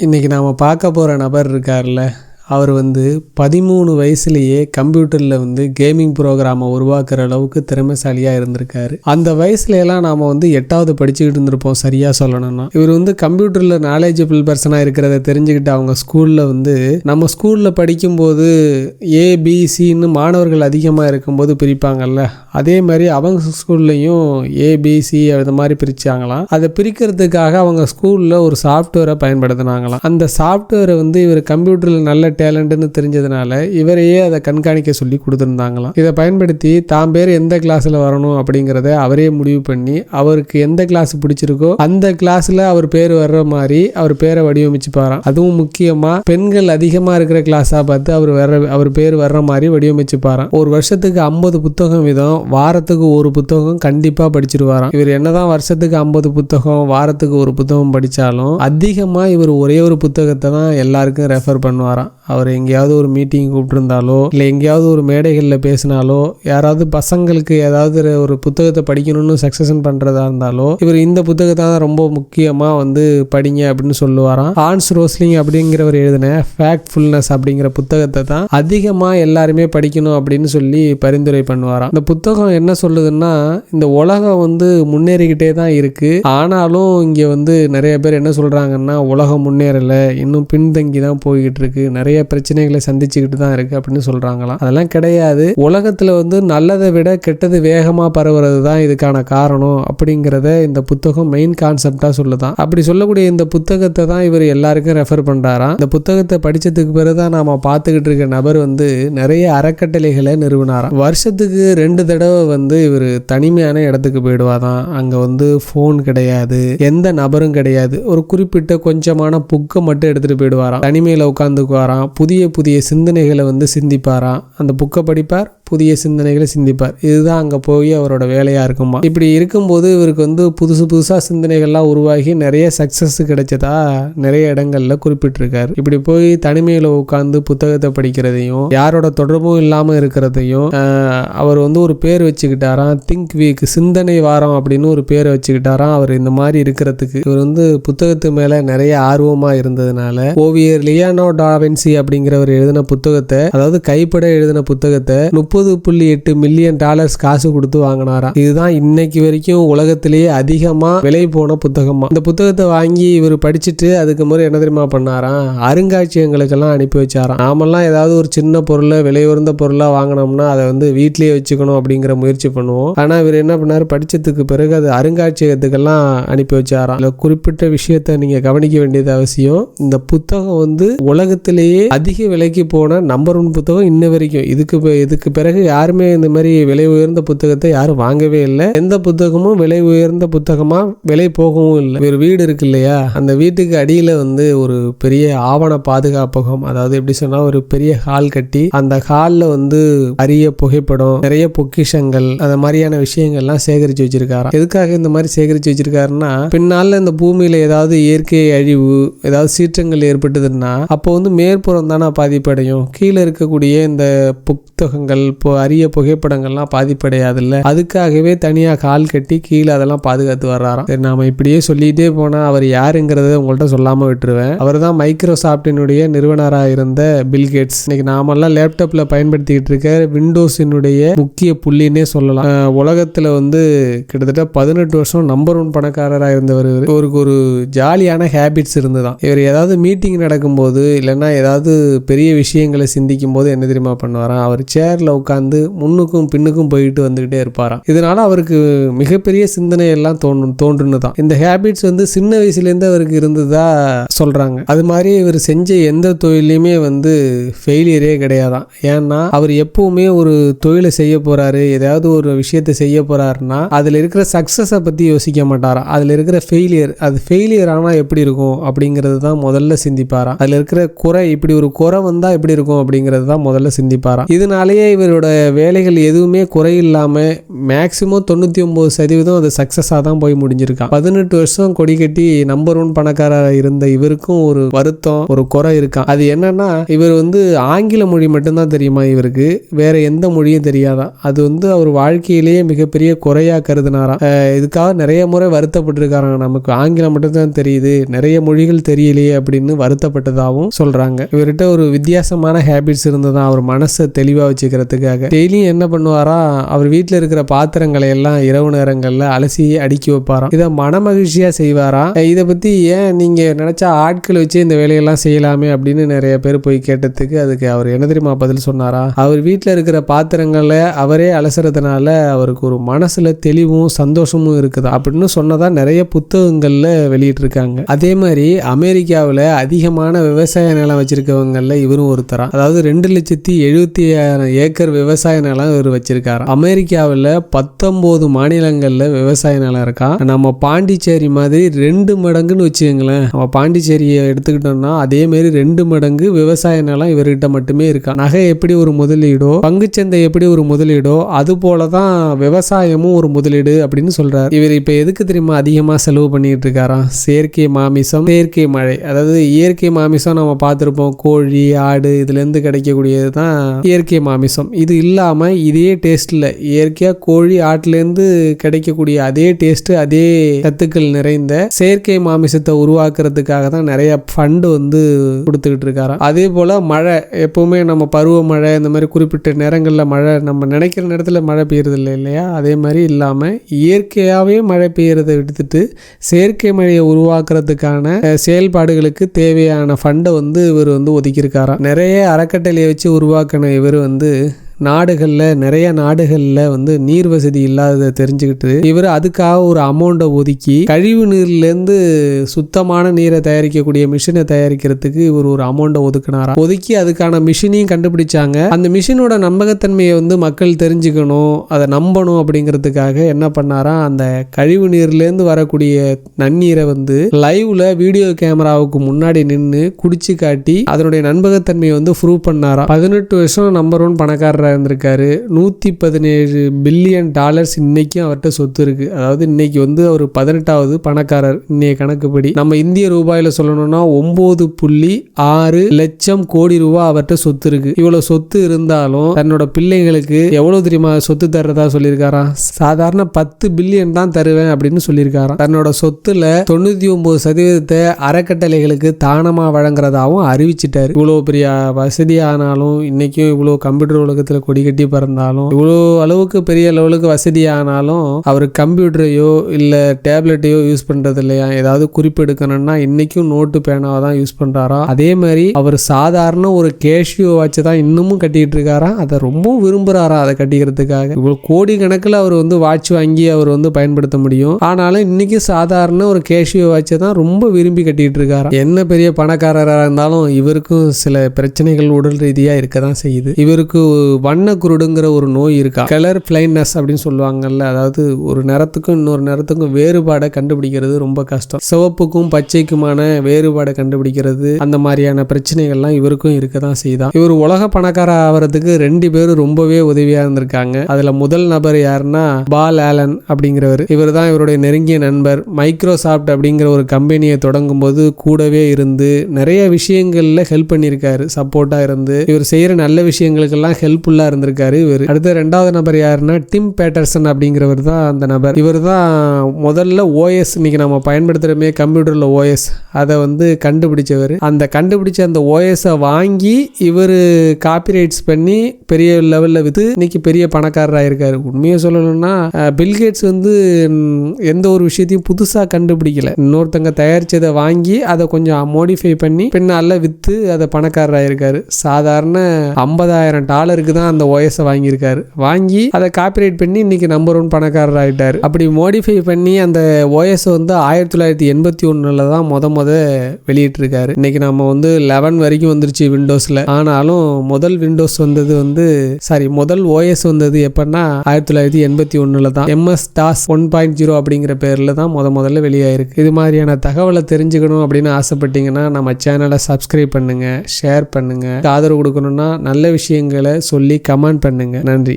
இன்றைக்கி நாம் பார்க்க போகிற நபர் இருக்கார்ல, அவர் 13 வயசுலேயே கம்ப்யூட்டரில் கேமிங் ப்ரோக்ராமை உருவாக்குற அளவுக்கு திறமைசாலியாக இருந்திருக்காரு. அந்த வயசுலலாம் நாம் 8வது படிச்சுக்கிட்டு இருந்திருப்போம் சரியாக சொல்லணும்னா. இவர் கம்ப்யூட்டரில் நாலேஜபிள் பர்சனாக இருக்கிறத தெரிஞ்சுக்கிட்டு அவங்க ஸ்கூலில் நம்ம ஸ்கூலில் படிக்கும்போது ஏபிசின்னு மாணவர்கள் அதிகமாக இருக்கும்போது பிரிப்பாங்கல்ல, அதே மாதிரி அவங்க ஸ்கூல்லையும் ஏபிசி அது மாதிரி பிரித்தாங்களாம். அதை பிரிக்கிறதுக்காக அவங்க ஸ்கூலில் ஒரு சாஃப்ட்வேரை பயன்படுத்தினாங்களாம். அந்த சாஃப்ட்வேரை இவர் கம்ப்யூட்டரில் நல்ல டேலண்ட்னு தெரிஞ்சதுனால இவரையே அதை கண்காணிக்க சொல்லி கொடுத்துருந்தாங்களாம். இதை பயன்படுத்தி தான் பேர் எந்த கிளாஸில் வரணும் அப்படிங்கிறத அவரே முடிவு பண்ணி அவருக்கு எந்த கிளாஸ் பிடிச்சிருக்கோ அந்த கிளாஸில் அவர் பேர் வர்ற மாதிரி அவர் பேரை வடிவமைச்சுப்பாராம். அதுவும் முக்கியமாக பெண்கள் அதிகமாக இருக்கிற கிளாஸாக பார்த்து அவர் பேர் வர்ற மாதிரி வடிவமைச்சுப்பாராம். ஒரு வருஷத்துக்கு 50 புத்தகம் வீதம், வாரத்துக்கு ஒரு புத்தகம் கண்டிப்பாக படிச்சிருவாராம். இவர் என்னதான் வருஷத்துக்கு 50 புத்தகம் வாரத்துக்கு ஒரு புத்தகம் படித்தாலும் அதிகமாக இவர் ஒரே ஒரு புத்தகத்தை தான் எல்லாருக்கும் ரெஃபர் பண்ணுவாராம். அவர் எங்கேயாவது ஒரு மீட்டிங் கூப்பிட்டுருந்தாலோ இல்லை எங்கேயாவது ஒரு மேடைகளில் பேசினாலோ யாராவது பசங்களுக்கு ஏதாவது ஒரு புத்தகத்தை படிக்கணும்னு சக்ஸஷன் பண்ணுறதா இருந்தாலோ இவர் இந்த புத்தகத்தை தான் ரொம்ப முக்கியமாக படிங்க அப்படின்னு சொல்லுவாராம். ஹான்ஸ் ரோஸ்லிங் அப்படிங்கிறவர் எழுதின ஃபேக்ட்ஃபுல்னஸ் அப்படிங்கிற புத்தகத்தை தான் அதிகமாக எல்லாருமே படிக்கணும் அப்படின்னு சொல்லி பரிந்துரை பண்ணுவாராம். இந்த புத்தகம் என்ன சொல்லுதுன்னா, இந்த உலகம் முன்னேறிக்கிட்டே தான் இருக்குது, ஆனாலும் இங்கே நிறைய பேர் என்ன சொல்கிறாங்கன்னா உலகம் முன்னேறலை, இன்னும் பின்தங்கி தான் போய்கிட்டு இருக்கு, நிறைய பிரச்சனைகளை சந்திச்சுக்கிட்டு தான் இருக்கு அப்படின்னு சொல்றாங்களாம். அதெல்லாம் கிடையாது, உலகத்துல நல்லதை விட கெட்டது வேகமா பரவுறது தான் இதுக்கான காரணம் அப்படிங்கிறத இந்த புத்தகம் மெயின் கான்செப்டா சொல்லுதான். அப்படி சொல்லக்கூடிய இந்த புத்தகத்தை தான் இவர் எல்லாருக்கும் ரெஃபர் பண்றாராம். இந்த புத்தகத்தை படிச்சதுக்கு பிறகுதான் நாம பார்த்துக்கிட்டு இருக்க நபர் நிறைய அறக்கட்டளைகளை நிறுவனாராம். வருஷத்துக்கு 2 தடவை இவர் தனிமையான இடத்துக்கு போயிடுவாதான். அங்க போன் கிடையாது, எந்த நபரும் கிடையாது, ஒரு குறிப்பிட்ட கொஞ்சமான புக்கை மட்டும் எடுத்துட்டு போயிடுவாராம். தனிமையில உட்காந்துக்குவாராம், புதிய புதிய சிந்தனைகளை சிந்திப்பாராம். அந்த புக்கை படிப்பார், புதிய சிந்தனைகளை சிந்திப்பார். இதுதான் அங்கே போய் அவரோட வேலையாக இருக்குமா. இப்படி இருக்கும்போது இவருக்கு புதுசாக சிந்தனைகள்லாம் உருவாகி நிறைய சக்ஸஸ் கிடைச்சதா நிறைய இடங்கள்ல குறிப்பிட்டிருக்காரு. இப்படி போய் தனிமையில் உட்காந்து புத்தகத்தை படிக்கிறதையும் யாரோட தொடர்பும் இல்லாமல் இருக்கிறதையும் அவர் ஒரு பேர் வச்சுக்கிட்டாராம், திங்க் வீக், சிந்தனை வாரம் அப்படின்னு ஒரு பேரை வச்சுக்கிட்டாராம். அவர் இந்த மாதிரி இருக்கிறதுக்கு இவர் புத்தகத்து மேலே நிறைய ஆர்வமாக இருந்ததுனால ஓவியர் லியோனார்டோ டா வின்சி அப்படிங்கிறவர் எழுதின புத்தகத்தை, அதாவது கைப்பட எழுதின புத்தகத்தை $30.8 மில்லியன் காசு கொடுத்து வாங்கினாராம். இதுதான் இன்னைக்கு வரைக்கும் உலகத்திலேயே அதிகமா விலை போன புத்தகமா. இந்த புத்தகத்தை வாங்கி இவர் படிச்சுட்டு அதுக்கு முறை என்ன தெரியுமா பண்ணாராம், அருங்காட்சியகங்களுக்கெல்லாம் அனுப்பி வச்சாராம். நாமெல்லாம் ஏதாவது ஒரு சின்ன பொருளை, விலை உயர்ந்த பொருளா வாங்கினோம்னா அதை வீட்லயே வச்சுக்கணும் அப்படிங்கிற முயற்சி பண்ணுவோம். ஆனா இவர் என்ன பண்ணாரு, படிச்சதுக்கு பிறகு அது அருங்காட்சியகத்துக்கெல்லாம் அனுப்பி வச்சாராம். இதுல குறிப்பிட்ட விஷயத்த நீங்க கவனிக்க வேண்டியது அவசியம். இந்த புத்தகம் உலகத்திலேயே அதிக விலைக்கு போன நம்பர் 1 புத்தகம் இன்ன வரைக்கும். இதுக்கு பிறகு யாருமே இந்த மாதிரி விலை உயர்ந்த புத்தகத்தை யாரும் வாங்கவே இல்லை. எந்த புத்தகமும் விலை உயர்ந்த புத்தகமா விலை போகவும் இல்லை. ஒரு வீடு இருக்கு இல்லையா, அந்த வீட்டுக்கு அடியில ஒரு பெரிய ஆவண பாதுகாப்பகம், அதாவது எப்படி சொன்னா ஒரு பெரிய ஹால் கட்டி அந்த ஹால்ல அரிய புகைப்படம், நிறைய பொக்கிஷங்கள், அந்த மாதிரியான விஷயங்கள்லாம் சேகரிச்சு வச்சிருக்காராம். எதுக்காக இந்த மாதிரி சேகரிச்சு வச்சிருக்காருன்னா, பின்னால இந்த பூமியில ஏதாவது இயற்கை அழிவு, ஏதாவது சீற்றங்கள் ஏற்பட்டதுன்னா அப்போ மேற்புறம் தானே பாதிப்படையும், கீழே இருக்கக்கூடிய இந்த புத்தகங்கள், அரிய புகைப்படங்கள்லாம் பாதிப்படையாது இல்லை. அதுக்காகவே தனியா கால் கட்டி கீழே அதெல்லாம் பாதுகாத்து வர்றாராம். சரி, நாம இப்படியே சொல்லிட்டே போனா அவர் யாருங்கிறத உங்கள்கிட்ட சொல்லாம விட்டுருவேன். அவர் தான் மைக்ரோசாப்டினுடைய நிறுவனராக இருந்த பில் கேட்ஸ். இன்னைக்கு நாமெல்லாம் லேப்டாப்ல பயன்படுத்திக்கிட்டு இருக்க விண்டோஸினுடைய முக்கிய புள்ளின்னே சொல்லலாம். உலகத்துல கிட்டத்தட்ட 18 வருஷம் நம்பர் 1 பணக்காரராக இருந்தவர். இவருக்கு ஒரு ஜாலியான ஹேபிட்ஸ் இருந்துதான். இவர் ஏதாவது மீட்டிங் நடக்கும்போது இல்லைன்னா ஏதாவது பெரிய விஷயங்களை சிந்திக்கும் போது என்ன தெரியுமா பண்ணுவாராம், அவர் சேர்ல உட்காந்து முன்னுக்கும் பின்னுக்கும் போயிட்டு வந்துகிட்டே இருப்பாராம். இதனால அவருக்கு மிகப்பெரிய சிந்தனை எல்லாம் தோன்றுனுதான். இந்த ஹேபிட்ஸ் சின்ன வயசுல இருந்து அவருக்கு இருந்ததா சொல்றாங்க. அது மாதிரி இவர் செஞ்ச எந்த தொழிலையுமே ஃபெயிலியரே கிடையாதான். ஏன்னா அவர் எப்பவுமே ஒரு தொழிலை செய்ய போறாரு, ஏதாவது ஒரு விஷயத்தை செய்ய போறாருன்னா அதுல இருக்கிற சக்சஸை பத்தி யோசிக்க மாட்டாராம். அதுல இருக்கிற ஃபெயிலியர், அது ஃபெயிலியர் ஆனா எப்படி இருக்கும் அப்படிங்கிறது தான் முதல்ல சிந்திப்பாராம். அதுல இருக்கிற குறை, இப்படி ஒரு குறை வந்தா எப்படி இருக்கும் அப்படிங்கிறது தான் முதல்ல சிந்திப்பாராம். இதனாலேயே இவர் இவரோட வேலைகள் எதுவுமே குறையில்லாமல் மேக்சிமம் 99% அது சக்ஸஸாக தான் போய் முடிஞ்சிருக்கான். 18 வருஷம் கொடி கட்டி நம்பர் 1 பணக்காரராக இருந்த இவருக்கும் ஒரு வருத்தம், ஒரு குறை இருக்கான். அது என்னன்னா, இவர் ஆங்கில மொழி மட்டும்தான் தெரியுமா இவருக்கு, வேற எந்த மொழியும் தெரியாதான். அது அவர் வாழ்க்கையிலேயே மிகப்பெரிய குறையா கருதினாராம். இதுக்காக நிறைய முறை வருத்தப்பட்டிருக்காராங்க. நமக்கு ஆங்கிலம் மட்டும்தான் தெரியுது, நிறைய மொழிகள் தெரியலையே அப்படின்னு வருத்தப்பட்டதாகவும் சொல்றாங்க. இவர்கிட்ட ஒரு வித்தியாசமான ஹேபிட்ஸ் இருந்ததான் அவர் மனசை தெளிவா வச்சுக்கிறதுக்காக. டெய்லியும் என்ன பண்ணுவாரா, அவர் வீட்டில் இருக்கிற பாத்திரங்களை எல்லாம் இரவு நேரங்கள்ல அலசி அடுக்கி வைப்பாராம். இதை மனமகிழ்ச்சியா செய்வாராம். இதை பத்தி ஏன் நீங்க நினைச்சா ஆட்கள் வச்சு இந்த வேலையெல்லாம் செய்யலாமே அப்படின்னு நிறைய பேர் போய் கேட்டதுக்கு அதுக்கு அவர் என்ன தெரியுமா பதில் சொன்னாரா, அவர் வீட்டில் இருக்கிற பாத்திரங்களை அவரே அலசுறதுனால அவருக்கு ஒரு மனசுல தெளிவும் சந்தோஷமும் இருக்குது அப்படின்னு சொன்னதா நிறைய புத்தகங்கள்ல வெளியிட்டிருக்காங்க. அதே மாதிரி அமெரிக்காவில் அதிகமான விவசாய நிலம் வச்சிருக்கவங்கல்ல இவரும் ஒருத்தரா. அதாவது 2,70,000 ஏக்கர் விவசாய நிலம் இவர் வச்சிருக்காரு. அமெரிக்காவில் 19 மாநிலங்கள்ல விவசாய நிலம் இருக்கா. நம்ம பாண்டிச்சேரி மாதிரி 2 மடங்குன்னு வச்சுக்கோங்களேன். நம்ம பாண்டிச்சேரியை எடுத்துக்கிட்டோம்னா அதே மாதிரி 2 மடங்கு விவசாய நிலம் இவர்கிட்ட மட்டுமே இருக்கா. நகை எப்படி ஒரு முதலீடோ, பங்குச்சந்தை எப்படி ஒரு முதலீடோ, அது போலதான் விவசாயமும் ஒரு முதலீடு அப்படின்னு சொல்றாரு. இவர் இப்ப எதுக்கு தெரியுமா அதிகமா செலவு பண்ணிட்டு இருக்காராம், செயற்கை மாமிசம், செயற்கை மழை. அதாவது இயற்கை மாமிசம் நம்ம பார்த்திருப்போம், கோழி ஆடு இதுல இருந்து கிடைக்கக்கூடியது தான் இயற்கை மாமிசம். இது இல்லாம இதே டேஸ்ட்ல இயற்கையா கோழி ஆட்டுல இருந்து கிடைக்கக்கூடிய அதே டேஸ்ட், அதே சத்துக்கள் நிறைந்த செயற்கை மாமிசத்தை உருவாக்குறதுக்காக தான் நிறைய ஃபண்ட் கொடுத்துக்கிட்டு இருக்காராம். அதே போல மழை, எப்பவுமே நம்ம பருவ மழை இந்த மாதிரி குறிப்பிட்ட நேரங்களில் மழை, நம்ம நினைக்கிற நேரத்தில் மழை பெய்யறது இல்லை இல்லையா, அதே மாதிரி இல்லாம இயற்கையாகவே மழை பெய்யறதை எடுத்துட்டு செயற்கை மழையை உருவாக்குறதுக்கான செயல்பாடுகளுக்கு தேவையான ஃபண்டை இவர் ஒதுக்கியிருக்காராம். நிறைய அறக்கட்டளையை வச்சு உருவாக்கின இவர் நிறைய நாடுகளில் நீர் வசதி இல்லாததை தெரிஞ்சுக்கிட்டு இவர் அதுக்காக ஒரு அமௌண்ட்டை ஒதுக்கி கழிவு நீர்லேருந்து சுத்தமான நீரை தயாரிக்கக்கூடிய மிஷினை தயாரிக்கிறதுக்கு இவர் ஒரு அமௌண்ட்டை ஒதுக்கினாரா. ஒதுக்கி அதுக்கான மிஷினையும் கண்டுபிடிச்சாங்க. அந்த மிஷினோட நம்பகத்தன்மையை மக்கள் தெரிஞ்சுக்கணும், அதை நம்பணும் அப்படிங்கிறதுக்காக என்ன பண்ணாரா, அந்த கழிவு நீர்லேருந்து வரக்கூடிய நன்னீரை லைவ்ல வீடியோ கேமராவுக்கு முன்னாடி நின்று குடிச்சு காட்டி அதனுடைய நம்பகத்தன்மையை ப்ரூவ் பண்ணாரா. 18 வருஷம் நம்பர் 1 பணக்காரர் இருந்திருக்காரு. $117 பில்லியன் இன்னைக்கும் அவர்கிட்ட சொத்து இருக்கு. அதாவது இன்னைக்கு அவர் 18வது பணக்காரர் இன்னைய கணக்குப்படி. நம்ம இந்திய ரூபாயில சொல்லணும்னா 9.6 லட்சம் கோடி ரூபாய் அவர்கிட்ட சொத்து இருக்கு. இவ்வளவு சொத்து இருந்தாலும் தன்னோட பிள்ளைங்களுக்கு எவ்வளவு தெரியுமா சொத்து தர்றதா சொல்லியிருக்காராம், சாதாரண 10 பில்லியன் தான் தருவேன் அப்படின்னு சொல்லியிருக்காராம். தன்னோட சொத்துல 99% அறக்கட்டளைகளுக்கு தானமா வழங்குறதாவும் அறிவிச்சிட்டாரு. இவ்வளவு பெரிய வசதியானாலும், இன்னைக்கும் இவ்வளவு கம்ப்யூட்டர் உலகத்துல கொடி கட்டி பறந்தாலும், இவ்வளோ அளவுக்கு பெரிய லெவலுக்கு வசதியானாலும் அவர் கம்ப்யூட்டரையோ இல்லை டேப்லெட்டையோ யூஸ் பண்றது இல்லையா. ஏதாவது குறிப்பு எடுக்கணும்னா இன்னைக்கும் நோட்டு பேனாவை தான் யூஸ் பண்றாரா. அதே மாதிரி அவர் சாதாரண ஒரு கேஷியோ வாட்சை தான் இன்னமும் கட்டிட்டு இருக்காரா. அதை ரொம்ப விரும்புறாரா அதை கட்டிக்கிறதுக்காக. இவ்வளோ கோடி கணக்கில் அவர் வாட்ச் வாங்கி அவர் பயன்படுத்த முடியும். ஆனாலும் இன்னைக்கு சாதாரண ஒரு கேஷியோ வாட்சை தான் ரொம்ப விரும்பி கட்டிட்டு இருக்காரா. என்ன பெரிய பணக்காரராக இருந்தாலும் இவருக்கும் சில பிரச்சனைகள் உடல் ரீதியாக இருக்க தான் செய்யுது. இவருக்கு வண்ண குருடுங்கிற ஒரு நோய் இருக்கா. கலர் பிளைண்ட்னஸ் அப்படின்னு சொல்லுவாங்கல்ல, அதாவது ஒரு நிறத்துக்கும் இன்னொரு நிறத்துக்கும் வேறுபாடை கண்டுபிடிக்கிறது ரொம்ப கஷ்டம். சிவப்புக்கும் பச்சைக்குமான வேறுபாடை கண்டுபிடிக்கிறது, அந்த மாதிரியான பிரச்சனைகள்லாம் இவருக்கும் இருக்க தான் செய்தான். இவர் உலக பணக்கார ஆகிறதுக்கு 2 பேரும் ரொம்பவே உதவியா இருந்திருக்காங்க. அதுல முதல் நபர் யாருன்னா பால் ஆலன் அப்படிங்கிறவர். இவர் தான் இவருடைய நெருங்கிய நண்பர். மைக்ரோசாஃப்ட் அப்படிங்கிற ஒரு கம்பெனியை தொடங்கும் போது கூடவே இருந்து நிறைய விஷயங்கள்ல ஹெல்ப் பண்ணியிருக்காரு, சப்போர்ட்டா இருந்து. இவர் செய்யற நல்ல விஷயங்களுக்கெல்லாம் ஹெல்ப்ஃபுல்லா இருந்திருக்காரு இவர். அடுத்த 2வது நபர் யாருன்னா டிம் பேட்டர்சன் அப்படிங்கிறவர் தான் அந்த நபர். இவர் தான் முதல்ல ஓஎஸ், இன்னைக்கு நம்ம பயன்படுத்துறமே கம்ப்யூட்டர்ல ஓஎஸ், அதை கண்டுபிடிச்சவர். அந்த கண்டுபிடிச்ச அந்த ஓஎஸை வாங்கி இவர் காப்பிரைட்ஸ் பண்ணி பெரிய லெவல்ல வித்து இன்னைக்கு பெரிய பணக்காரராக இருக்காரு. உண்மையை சொல்லணும்னா பில்கேட்ஸ் எந்த ஒரு விஷயத்தையும் புதுசா கண்டுபிடிக்கல. இன்னொருத்தங்க தயாரிச்சதை வாங்கி அதை கொஞ்சம் மோடிஃபை பண்ணி பின்னால வித்து அதை பணக்காரராக இருக்காரு. சாதாரண $50,000 தான் அந்த ஓஎஸ் வாங்கியிருக்காரு. வாங்கி அதை காப்பிரைட் பண்ணி இன்னைக்கு நம்பர் 1 பணக்காரர் ஆகிட்டார். அப்படி மோடிஃபை பண்ணி அந்த ஓஎஸ் 1981 தான் முத வெளியிட்டிருக்காரு. இன்னைக்கு நம்ம 11 வரைக்கும் வந்துருச்சு விண்டோஸ்ல. ஆனாலும் முதல் விண்டோஸ் முதல் ஓஎஸ் வந்தது எப்பன்னா 1981 தான். MS-DOS 1.0 அப்படிங்கிற பேர்ல தான் முதல்ல வெளியாயிருக்கு. இது மாதிரியான தகவலை தெரிஞ்சுக்கணும் அப்படின்னு ஆசைப்பட்டீங்கன்னா நம்ம சேனலை சப்ஸ்கிரைப் பண்ணுங்க, ஷேர் பண்ணுங்க. ஆதரவு கொடுக்கணும்னா நல்ல விஷயங்களை சொல்லி சொல்லி கமெண்ட் பண்ணுங்க. நன்றி.